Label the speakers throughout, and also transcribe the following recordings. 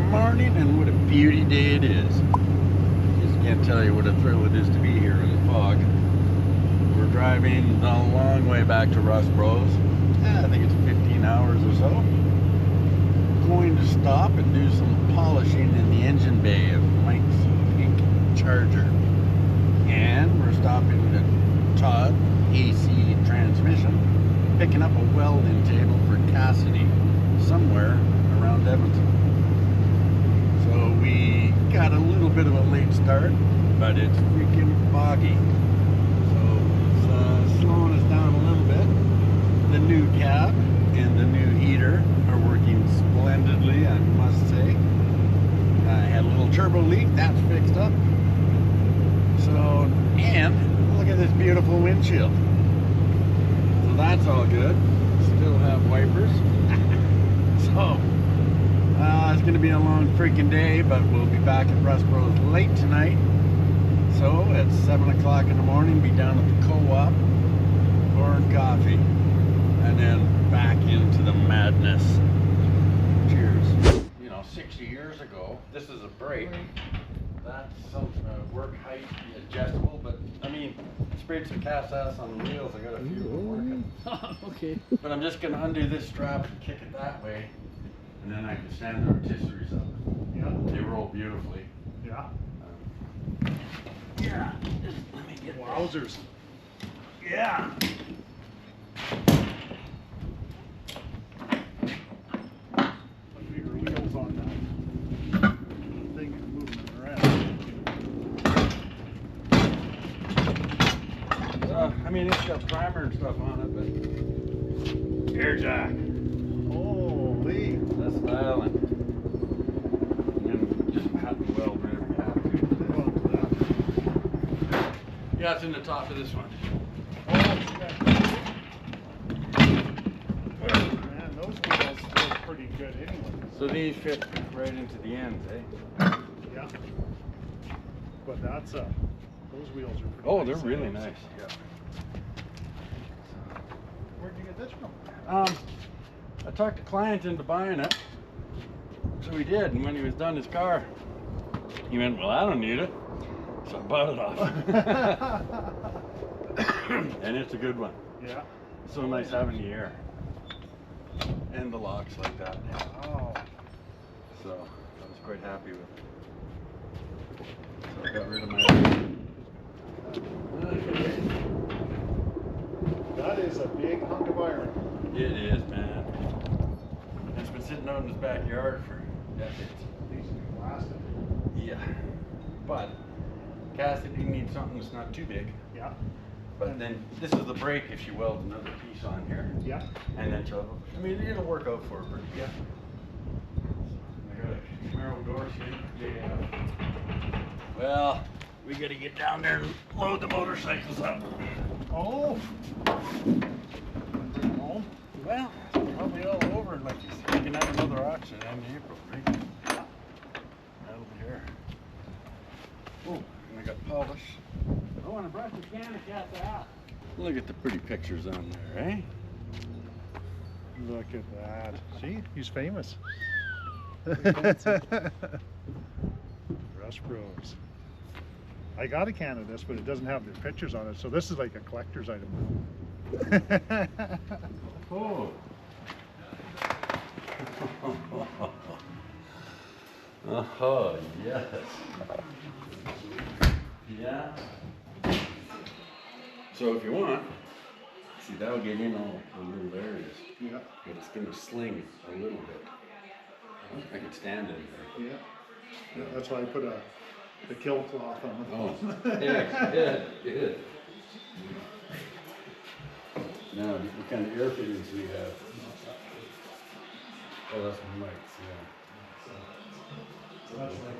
Speaker 1: morning, and what a beauty day it is. Just can't tell you what a thrill it is to be here in the fog. We're driving a long way back to Rust Bros. I think it's 15 hours or so. Going to stop and do some polishing in the engine bay of Mike's pink Charger. And we're stopping at Todd AC Transmission, picking up a welding table for Cassidy somewhere around Edmonton. So we got a little bit of a late start, but it's freaking foggy. So it's slowing us down a little bit. The new cab and the new heater are working splendidly, I must say. I had a little turbo leak, that's fixed up. So, and look at this beautiful windshield. So that's all good. Still have wipers. So, it's going to be a long freaking day, but we'll be back at Rust Bros late tonight. So, at 7 o'clock in the morning, be down at the co-op, pouring coffee, and then back into the madness. Cheers. You know, 60 years ago, this is a brake. That's some work height adjustable, but I mean, sprayed some cast ass on the wheels. I got a few of them working.
Speaker 2: Okay.
Speaker 1: But I'm just going to undo this strap and kick it that way, and then I can stand the rotisseries up.
Speaker 2: Yeah.
Speaker 1: They roll beautifully.
Speaker 2: Yeah.
Speaker 1: Yeah. Just let me get
Speaker 2: Wowzers.
Speaker 1: Yeah.
Speaker 2: Put bigger wheels on that thing and moving it around.
Speaker 1: I mean, it's got primer and stuff on it, but air jack.
Speaker 2: Holy.
Speaker 1: That's styling. And just pat the weld wherever you have to. Yeah, it's in the top of this one.
Speaker 2: Oh, man, those wheels feel pretty good anyway.
Speaker 1: So these fit right into the ends, eh?
Speaker 2: Yeah. But that's those wheels are pretty
Speaker 1: Oh,
Speaker 2: nice.
Speaker 1: they're really nice. Yeah.
Speaker 2: Where'd you get this from?
Speaker 1: I talked the client into buying it. So he did, and when he was done his car, he went, well, I don't need it. So I bought it off. And it's a good one.
Speaker 2: Yeah.
Speaker 1: So nice having the air. And the locks like that.
Speaker 2: Oh.
Speaker 1: So I was quite happy with it. So I got rid of my
Speaker 2: That is a big hunk of iron.
Speaker 1: It is, man. It's been sitting out in his backyard for decades.
Speaker 2: These are blasted.
Speaker 1: Yeah. But Cassidy needs something that's not too big.
Speaker 2: Yeah.
Speaker 1: But then this is the brake if she welds another piece on here.
Speaker 2: Yeah.
Speaker 1: And then she'll, I mean, it'll work out for her.
Speaker 2: Yeah.
Speaker 1: I got a Camaro door shade. Yeah. Well, we gotta get down there and load the motorcycles up.
Speaker 2: Oh. Bring them home.
Speaker 1: Well, it's probably all over, and like he's taking out another auction in April, right? That'll be here. Oh, and I got polish. Oh, and I brought the can of cat out. Look at the pretty pictures on there, eh?
Speaker 2: Look at that. See, he's famous. Rust Bros. I got a can of this, but it doesn't have the pictures on it, so this is like a collector's item.
Speaker 1: Oh. Oh, yes. Yeah. So if you want, see, that'll get in all the little areas.
Speaker 2: Yeah.
Speaker 1: But it's going to sling a little bit. I could stand it.
Speaker 2: Yeah. Yeah, that's why I put the kill cloth on the
Speaker 1: Oh, yeah, good. Now, what kind of air fittings do we have? Oh, that's Mike's, yeah.
Speaker 2: So that's like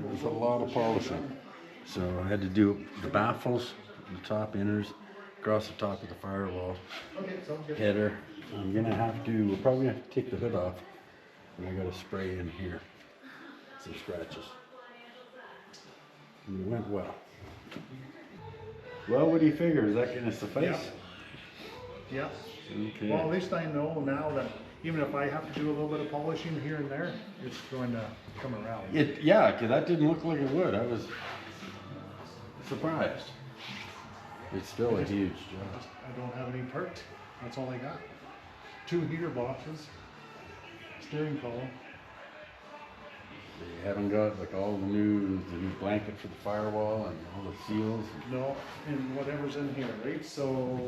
Speaker 1: There's a lot of polishing. So I had to do the baffles, the top inners, across the top of the firewall, header. I'm gonna have to, we're probably gonna have to take the hood off. And I got to spray in here. Some scratches. And it went well. Well, what do you figure? Is that gonna suffice?
Speaker 2: Yeah.
Speaker 1: Okay.
Speaker 2: Well, at least I know now that even if I have to do a little bit of polishing here and there, it's going to come around.
Speaker 1: Yeah, because that didn't look like it would. I was surprised. It's still a huge job.
Speaker 2: I don't have any part. That's all I got. 2 heater boxes, steering column.
Speaker 1: You haven't got like all the new blanket for the firewall and all the seals.
Speaker 2: No, and whatever's in here, right? So,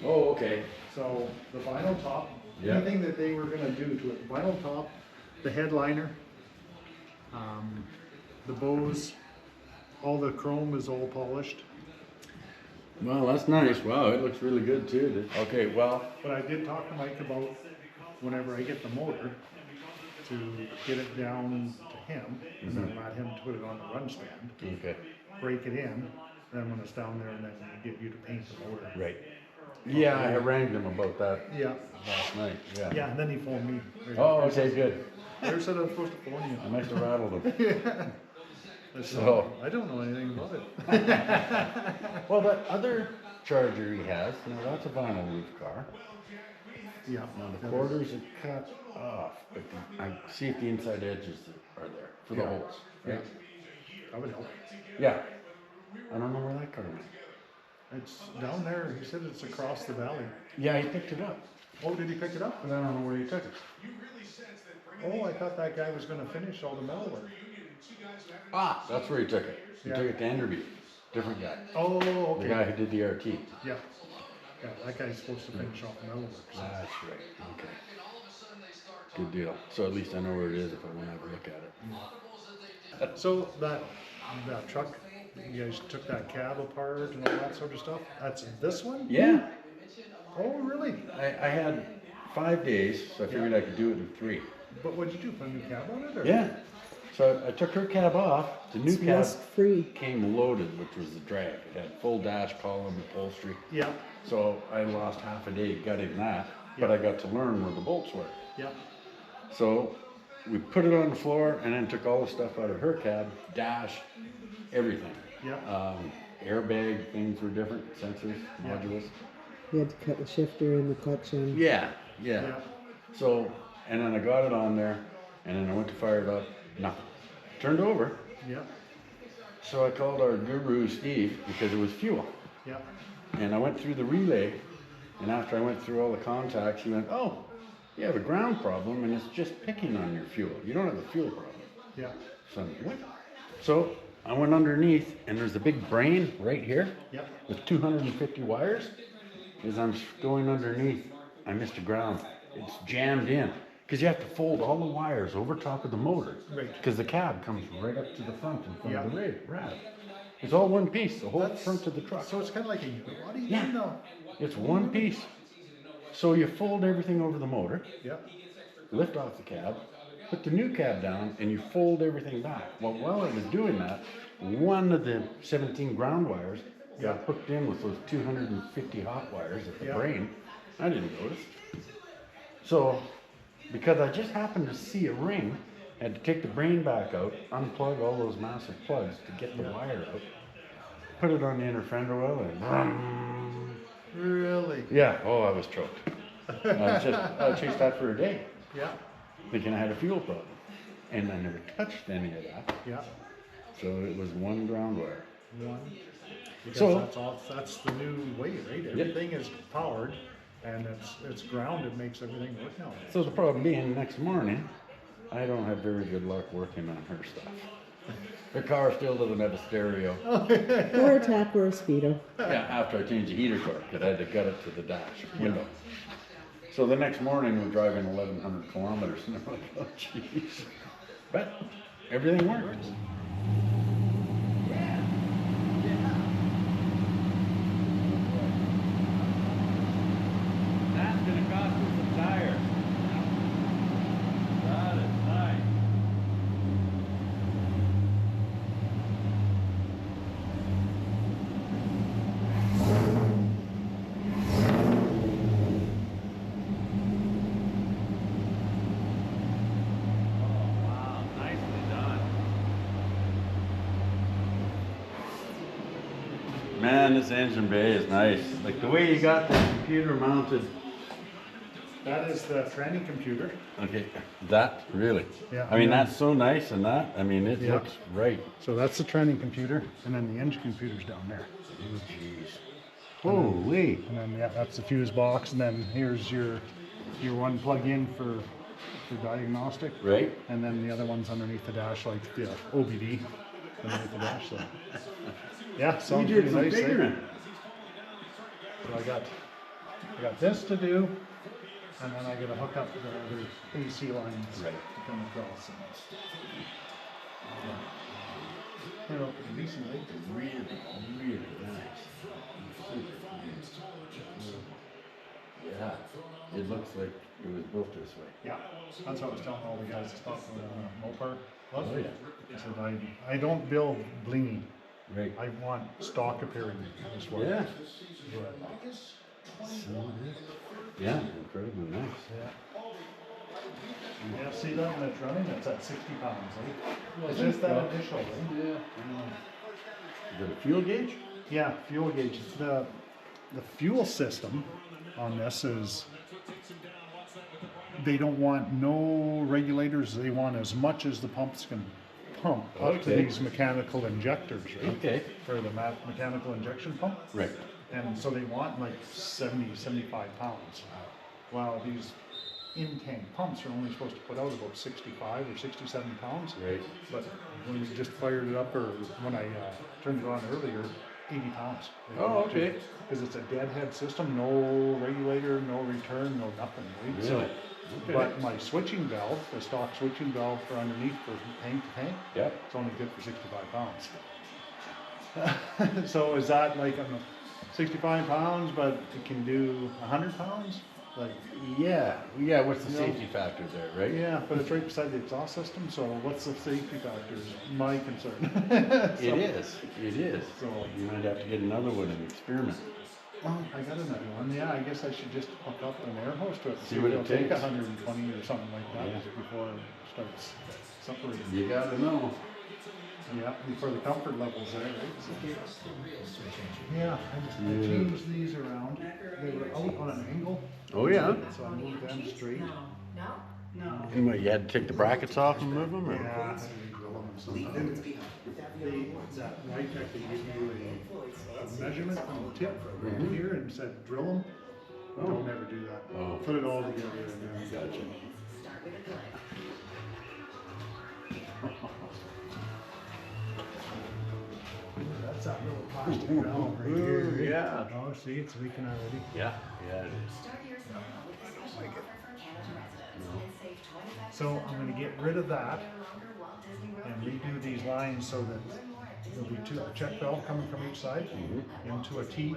Speaker 1: Oh, okay.
Speaker 2: so the vinyl top,
Speaker 1: Yeah.
Speaker 2: anything that they were gonna do to it, vinyl top, the headliner, the bows, all the chrome is all polished.
Speaker 1: Well, that's nice. Wow, it looks really good too. Okay, well.
Speaker 2: But I did talk to Mike about whenever I get the motor, to get it down to him, and then let him put it on the run stand,
Speaker 1: Okay.
Speaker 2: break it in, then when it's down there, and then get you to paint the motor.
Speaker 1: Right. Yeah, I harangued him about that
Speaker 2: Yeah,
Speaker 1: last night. Yeah.
Speaker 2: yeah, and then he phoned me.
Speaker 1: Oh, okay, good.
Speaker 2: They said I was supposed to phone
Speaker 1: I
Speaker 2: you.
Speaker 1: must have rattled him.
Speaker 2: Yeah. I said,
Speaker 1: So-
Speaker 2: I don't know anything about it.
Speaker 1: Well, that other Charger he has, now that's a vinyl roof car.
Speaker 2: Yeah.
Speaker 1: Now the quarters are cut off, but I see if the inside edges are there for the
Speaker 2: Yeah.
Speaker 1: holes. Right?
Speaker 2: That would help.
Speaker 1: Yeah. I don't know where that car went.
Speaker 2: It's down there, he said it's across the valley.
Speaker 1: Yeah, he picked it up,
Speaker 2: Oh, did he pick it up?
Speaker 1: but I don't know where he took it.
Speaker 2: Oh, I thought that guy was gonna finish all the metal work.
Speaker 1: Ah, that's where he took it. He
Speaker 2: Yeah.
Speaker 1: took it to Enderby. Different guy.
Speaker 2: Oh,
Speaker 1: The
Speaker 2: okay.
Speaker 1: guy who did the RT.
Speaker 2: Yeah. Yeah, that guy's supposed to finish off the metal work. So.
Speaker 1: That's right. Okay. Good deal. So at least I know where it is if I want to have a look at it.
Speaker 2: So that truck, you guys took that cab apart and all that sort of stuff. That's this one?
Speaker 1: Yeah.
Speaker 2: Oh, really?
Speaker 1: I had 5 days, so I figured I could do it in 3.
Speaker 2: But what'd you do? Put a new cab on it? Or?
Speaker 1: Yeah. So I took her cab off. The new
Speaker 3: It's
Speaker 1: cab
Speaker 3: rust-free.
Speaker 1: came loaded, which was the drag. It had full dash column upholstery.
Speaker 2: Yeah.
Speaker 1: So I lost half a day gutting that, but
Speaker 2: Yeah.
Speaker 1: I got to learn where the bolts were.
Speaker 2: Yeah.
Speaker 1: So we put it on the floor and then took all the stuff out of her cab, dash, everything.
Speaker 2: Yeah.
Speaker 1: Airbag things were different, sensors,
Speaker 2: Yeah.
Speaker 1: modules.
Speaker 3: You had to cut the shifter and the clutch in.
Speaker 1: Yeah.
Speaker 2: Yeah.
Speaker 1: So, and then I got it on there, and then I went to fire it up, nothing. Turned over.
Speaker 2: Yeah.
Speaker 1: So I called our guru, Steve, because it was fuel.
Speaker 2: Yeah.
Speaker 1: And I went through the relay, and after I went through all the contacts, he went, oh, you have a ground problem, and it's just picking on your fuel. You don't have a fuel problem.
Speaker 2: Yeah.
Speaker 1: So, what? So I went underneath, and there's a big brain right here
Speaker 2: Yeah.
Speaker 1: with 250 wires. As I'm going underneath, I missed a ground. It's jammed in. Because you have to fold all the wires over top of the motor.
Speaker 2: Right.
Speaker 1: Because the cab comes right up to the front in front of the
Speaker 2: Yeah.
Speaker 1: rad. It's all one piece, the whole
Speaker 2: That's-
Speaker 1: front of the truck.
Speaker 2: So it's kind of like a body?
Speaker 1: Yeah.
Speaker 2: No.
Speaker 1: It's one piece. So you fold everything over the motor,
Speaker 2: Yeah.
Speaker 1: lift off the cab, put the new cab down, and you fold everything back. Well, while I was doing that, one of the 17 ground wires got
Speaker 2: Yeah.
Speaker 1: hooked in with those 250 hot wires at the
Speaker 2: Yeah.
Speaker 1: brain. I didn't notice. So, because I just happened to see a ring, I had to take the brain back out, unplug all those massive plugs to get the wire out, put it on the inner fender well, and vroom.
Speaker 2: Really?
Speaker 1: Yeah, oh, I was choked. I chased that for a day,
Speaker 2: Yeah.
Speaker 1: thinking I had a fuel problem. And I never touched any of that.
Speaker 2: Yeah.
Speaker 1: So it was one ground wire.
Speaker 2: One. Because
Speaker 1: So-
Speaker 2: that's the new way, right? Everything is powered and it's ground, it makes everything work now.
Speaker 1: So the problem being, next morning, I don't have very good luck working on her stuff. The car still doesn't have a stereo.
Speaker 3: Or a tap or a speedo.
Speaker 1: Yeah, after I changed the heater core, because I had to gut it to the dash window. So the next morning, we're driving 1,100 kilometers, and I'm like, oh, jeez. But everything worked. That's gonna cost me some tires. That is nice. Man, this engine bay is nice. Like the way you got the computer mounted.
Speaker 2: That is the tranny computer.
Speaker 1: Okay, that really.
Speaker 2: Yeah.
Speaker 1: I mean,
Speaker 2: Yeah.
Speaker 1: that's so nice, and that. I mean, it
Speaker 2: Yeah.
Speaker 1: looks right.
Speaker 2: So that's the tranny computer, and then the engine computer's down there.
Speaker 1: Oh, jeez. Holy.
Speaker 2: And then yeah, that's the fuse box, and then here's your one plug-in for diagnostic.
Speaker 1: Right.
Speaker 2: And then the other one's underneath the dash, like the OBD underneath the dash. So yeah,
Speaker 1: You
Speaker 2: sounds
Speaker 1: did
Speaker 2: pretty
Speaker 1: some
Speaker 2: nice. eh?
Speaker 1: figuring.
Speaker 2: So I got this to do, and then I got to hook up the other AC lines
Speaker 1: Right.
Speaker 2: to come across. You know, pretty decently.
Speaker 1: Really, really nice. Yeah, it looks like it was built this way.
Speaker 2: Yeah, that's what I was telling all the guys to stop with Mopar.
Speaker 1: Oh, yeah.
Speaker 2: I said I don't build blingy.
Speaker 1: Right.
Speaker 2: I want stock appearing this way.
Speaker 1: Yeah.
Speaker 2: But,
Speaker 1: So, yeah, incredibly nice.
Speaker 2: yeah. Yeah, see that when it's running? It's at 60 pounds, eh?
Speaker 1: Well,
Speaker 2: It's just that
Speaker 1: well,
Speaker 2: initial, eh?
Speaker 1: Yeah. Is it a fuel gauge?
Speaker 2: Yeah, fuel gauge. The fuel system on this is they don't want no regulators. They want as much as the pumps can pump up to
Speaker 1: Okay.
Speaker 2: these mechanical injectors, right?
Speaker 1: Okay.
Speaker 2: For the mechanical injection pump.
Speaker 1: Right.
Speaker 2: And so they want like 70, 75 pounds. While these in-tank pumps are only supposed to put out about 65 or 67 pounds.
Speaker 1: Right.
Speaker 2: But when we just fired it up, or when I turned it on earlier, 80 pounds.
Speaker 1: Oh, okay.
Speaker 2: Because it's a deadhead system, no regulator, no return, no nothing. Right? So,
Speaker 1: Really? Okay.
Speaker 2: but my switching valve, the stock switching valve for underneath for tank to tank,
Speaker 1: Yep.
Speaker 2: it's only good for 65 pounds. So is that like 65 pounds, but it can do 100 pounds? Like,
Speaker 1: Yeah. Yeah. What's the
Speaker 2: You know,
Speaker 1: safety factor there, right?
Speaker 2: yeah, but it's right beside the exhaust system, so what's the safety factor is my concern.
Speaker 1: It is. It is.
Speaker 2: So-
Speaker 1: You might have to get another one and experiment.
Speaker 2: Oh, I got another one. Yeah, I guess I should just hook up an air hose to it.
Speaker 1: See what
Speaker 2: it'll
Speaker 1: it
Speaker 2: take
Speaker 1: takes.
Speaker 2: 120 or something like that
Speaker 1: Yeah.
Speaker 2: before it starts separating.
Speaker 1: You gotta know.
Speaker 2: Yeah, before the comfort levels there, right? So, yeah, I just
Speaker 1: Yeah.
Speaker 2: changed these around. They were out on an angle,
Speaker 1: Oh yeah.
Speaker 2: so I moved them straight.
Speaker 1: And what? You had to take the brackets off and move them, or?
Speaker 2: Yeah, I had to drill them and stuff. And that right tech, they give you a measurement on the tip right here and said drill them. Don't never do that.
Speaker 1: Oh.
Speaker 2: Put it all together and then
Speaker 1: Gotcha.
Speaker 2: that's that little plastic valve right here.
Speaker 1: Ooh, yeah.
Speaker 2: Oh, see, it's leaking already.
Speaker 1: Yeah. Yeah. It is.
Speaker 2: So I'm gonna get rid of that and redo these lines so that there'll be a check valve coming from each side into a T,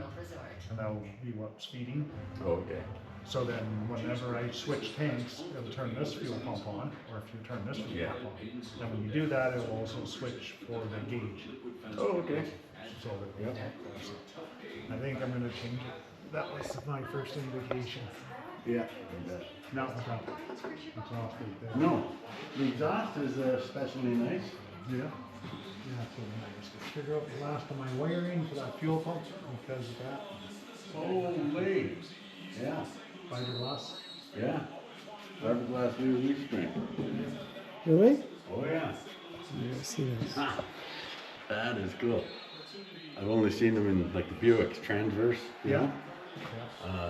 Speaker 2: and that'll be what's feeding.
Speaker 1: Okay.
Speaker 2: So then whenever I switch tanks, it'll turn this fuel pump on, or if you turn this fuel pump on. Then when you do that, it will also switch for the gauge.
Speaker 1: Oh, okay.
Speaker 2: So that, I think I'm gonna change it. That was my first indication.
Speaker 1: Yeah.
Speaker 2: Not without exhaust right there.
Speaker 1: No, the exhaust is especially nice.
Speaker 2: Yeah. Yeah, so then I just gotta figure out the last of my wiring for that fuel pump because of that.
Speaker 1: Holy. Yeah.
Speaker 2: Fiberglass.
Speaker 1: Yeah. Fiberglass new leaf spring.
Speaker 3: Really?
Speaker 1: Oh yeah.
Speaker 3: I never see this.
Speaker 1: That is cool. I've only seen them in like the Buick's Transverse. You know?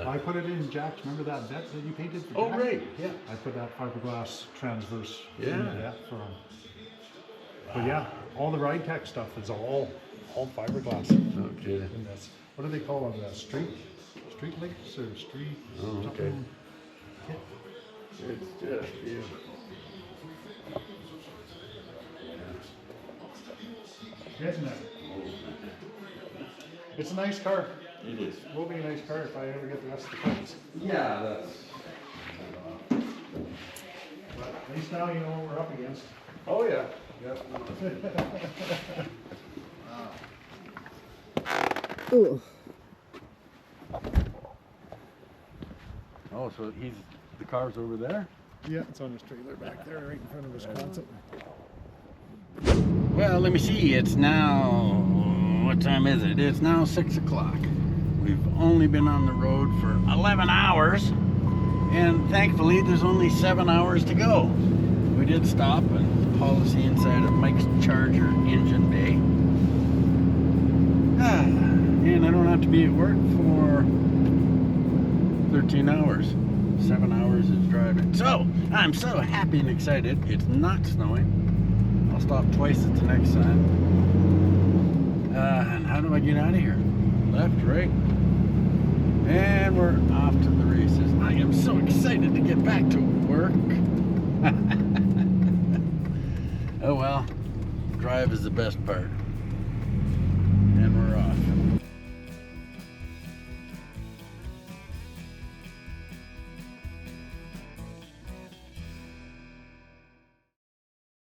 Speaker 2: I put it in Jack's, remember that vet that you painted for
Speaker 1: Oh,
Speaker 2: Jack?
Speaker 1: right. Yeah.
Speaker 2: I put that fiberglass transverse in
Speaker 1: Yeah.
Speaker 2: that for him. But yeah, all the ride tech stuff is all fiberglass
Speaker 1: No kidding.
Speaker 2: in this. What do they call them? Street links or street
Speaker 1: Oh, okay.
Speaker 2: something?
Speaker 1: It's just beautiful.
Speaker 2: Isn't it? It's a nice car.
Speaker 1: It is.
Speaker 2: Will be a nice car if I ever get the rest of the parts.
Speaker 1: Yeah, that's.
Speaker 2: But at least now you know what we're up against.
Speaker 1: Oh yeah. Yep.
Speaker 3: Ooh.
Speaker 1: Oh, so the car's over there?
Speaker 2: Yeah, it's on his trailer back there, right in front of Wisconsin.
Speaker 1: Well, let me see. It's now what time is it? It's now 6 o'clock. We've only been on the road for 11 hours, and thankfully there's only 7 hours to go. We did stop and policy inside of Mike's Charger engine bay. And I don't have to be at work for 13 hours. 7 hours is driving. So, I'm so happy and excited. It's not snowing. I'll stop twice at the next sign. And how do I get out of here? Left, right? And we're off to the races. I am so excited to get back to work. Oh well, drive is the best part.